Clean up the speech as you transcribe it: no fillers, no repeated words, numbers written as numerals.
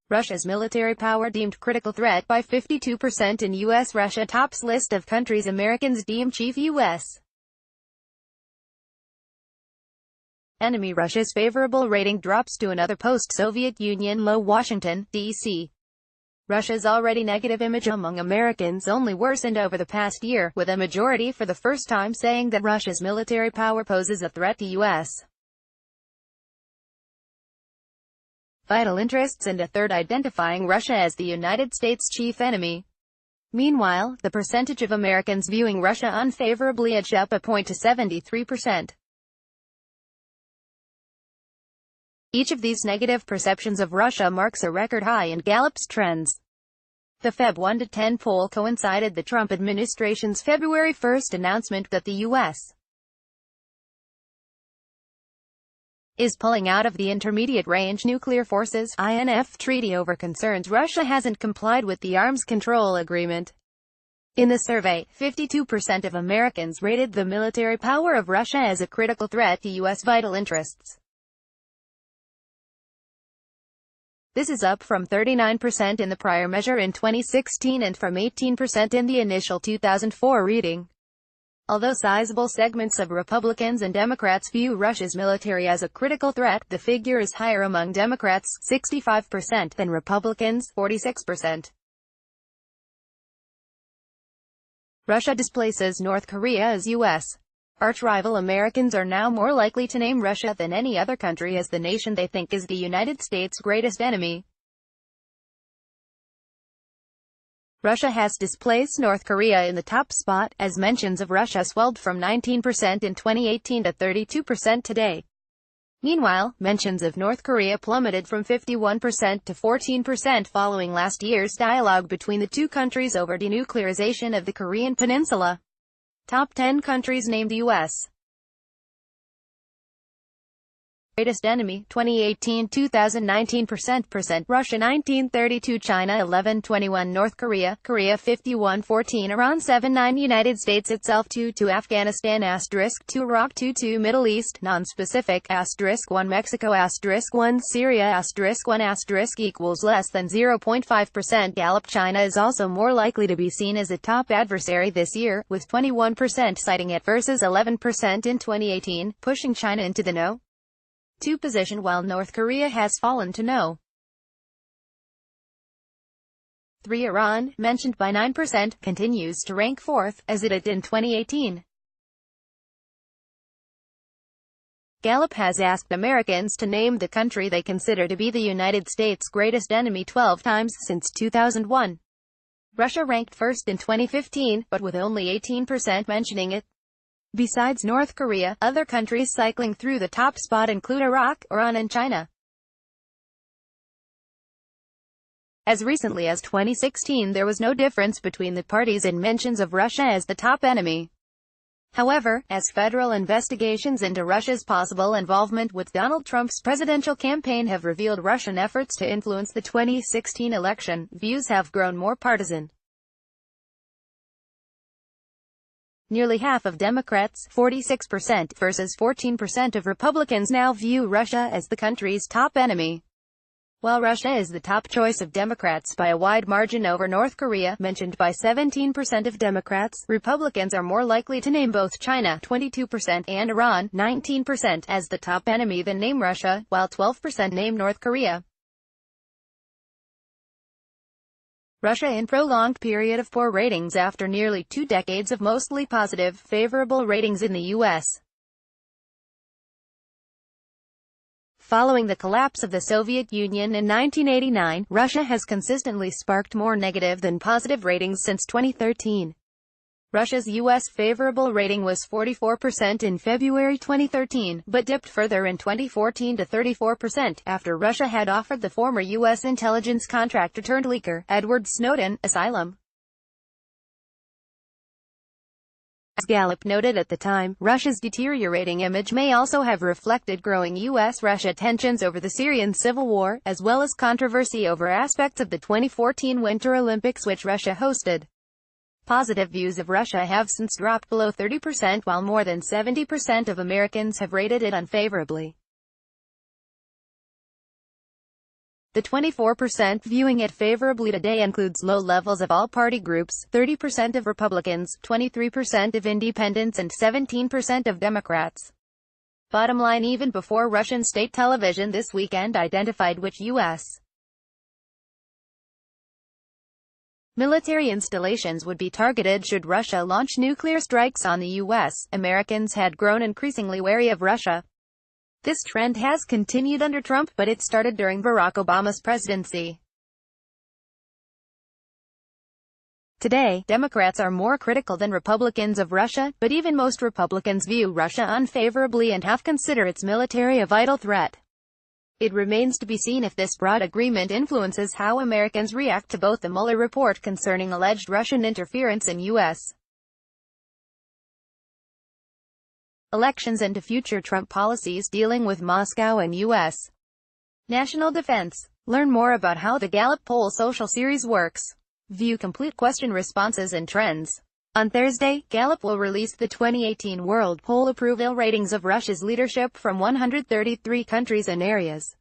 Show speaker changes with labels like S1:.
S1: Russia's military power deemed critical threat by 52% in U.S. Russia tops list of countries Americans deem chief U.S. enemy. Russia's favorable rating drops to another post-Soviet Union low. Washington, D.C. Russia's already negative image among Americans only worsened over the past year, with a majority for the first time saying that Russia's military power poses a threat to U.S. vital interests, and a third identifying Russia as the United States' chief enemy. Meanwhile, the percentage of Americans viewing Russia unfavorably edged up a point to 73%. Each of these negative perceptions of Russia marks a record high in Gallup's trends. The Feb 1 to 10 poll coincided the Trump administration's February 1 announcement that the U.S. is pulling out of the Intermediate-Range Nuclear Forces (INF) treaty over concerns Russia hasn't complied with the Arms Control Agreement. In the survey, 52% of Americans rated the military power of Russia as a critical threat to U.S. vital interests. This is up from 39% in the prior measure in 2016 and from 18% in the initial 2004 reading. Although sizable segments of Republicans and Democrats view Russia's military as a critical threat, the figure is higher among Democrats, 65%, than Republicans, 46%. Russia displaces North Korea as U.S. arch-rival. Americans are now more likely to name Russia than any other country as the nation they think is the United States' greatest enemy. Russia has displaced North Korea in the top spot, as mentions of Russia swelled from 19% in 2018 to 32% today. Meanwhile, mentions of North Korea plummeted from 51% to 14% following last year's dialogue between the two countries over denuclearization of the Korean Peninsula. Top 10 countries named U.S. greatest enemy, 2018, 2019 percent Russia 1932, China 11-21, North Korea 51-14, Iran 7-9, United States itself 2-2, Afghanistan *2, Iraq 2-2, Middle East non-specific *1, Mexico *1, Syria *1 equals less than 0.5%. Gallup. China is also more likely to be seen as a top adversary this year, with 21% citing it versus 11% in 2018, pushing China into the no. 2 position, while North Korea has fallen to no. 3. Iran, mentioned by 9%, continues to rank 4th, as it did in 2018. Gallup has asked Americans to name the country they consider to be the United States' greatest enemy 12 times since 2001. Russia ranked first in 2015, but with only 18% mentioning it. Besides North Korea, other countries cycling through the top spot include Iraq, Iran and China. As recently as 2016, there was no difference between the parties in mentions of Russia as the top enemy. However, as federal investigations into Russia's possible involvement with Donald Trump's presidential campaign have revealed Russian efforts to influence the 2016 election, views have grown more partisan. Nearly half of Democrats, 46%, versus 14% of Republicans now view Russia as the country's top enemy. While Russia is the top choice of Democrats by a wide margin over North Korea, mentioned by 17% of Democrats, Republicans are more likely to name both China, 22%, and Iran, 19%, as the top enemy than name Russia, while 12% name North Korea. Russia in prolonged period of poor ratings after nearly 2 decades of mostly positive, favorable ratings in the U.S. Following the collapse of the Soviet Union in 1989, Russia has consistently sparked more negative than positive ratings since 2013. Russia's U.S. favorable rating was 44% in February 2013, but dipped further in 2014 to 34%, after Russia had offered the former U.S. intelligence contractor-turned-leaker, Edward Snowden, asylum. As Gallup noted at the time, Russia's deteriorating image may also have reflected growing U.S.-Russia tensions over the Syrian civil war, as well as controversy over aspects of the 2014 Winter Olympics which Russia hosted. Positive views of Russia have since dropped below 30%, while more than 70% of Americans have rated it unfavorably. The 24% viewing it favorably today includes low levels of all party groups, 30% of Republicans, 23% of independents and 17% of Democrats. Bottom line, even before Russian state television this weekend identified which U.S. military installations would be targeted should Russia launch nuclear strikes on the U.S., Americans had grown increasingly wary of Russia. This trend has continued under Trump, but it started during Barack Obama's presidency. Today, Democrats are more critical than Republicans of Russia, but even most Republicans view Russia unfavorably and half consider its military a vital threat. It remains to be seen if this broad agreement influences how Americans react to both the Mueller report concerning alleged Russian interference in U.S. elections and to future Trump policies dealing with Moscow and U.S. national defense. Learn more about how the Gallup poll social series works. View complete question responses and trends. On Thursday, Gallup will release the 2018 World Poll approval ratings of Russia's leadership from 133 countries and areas.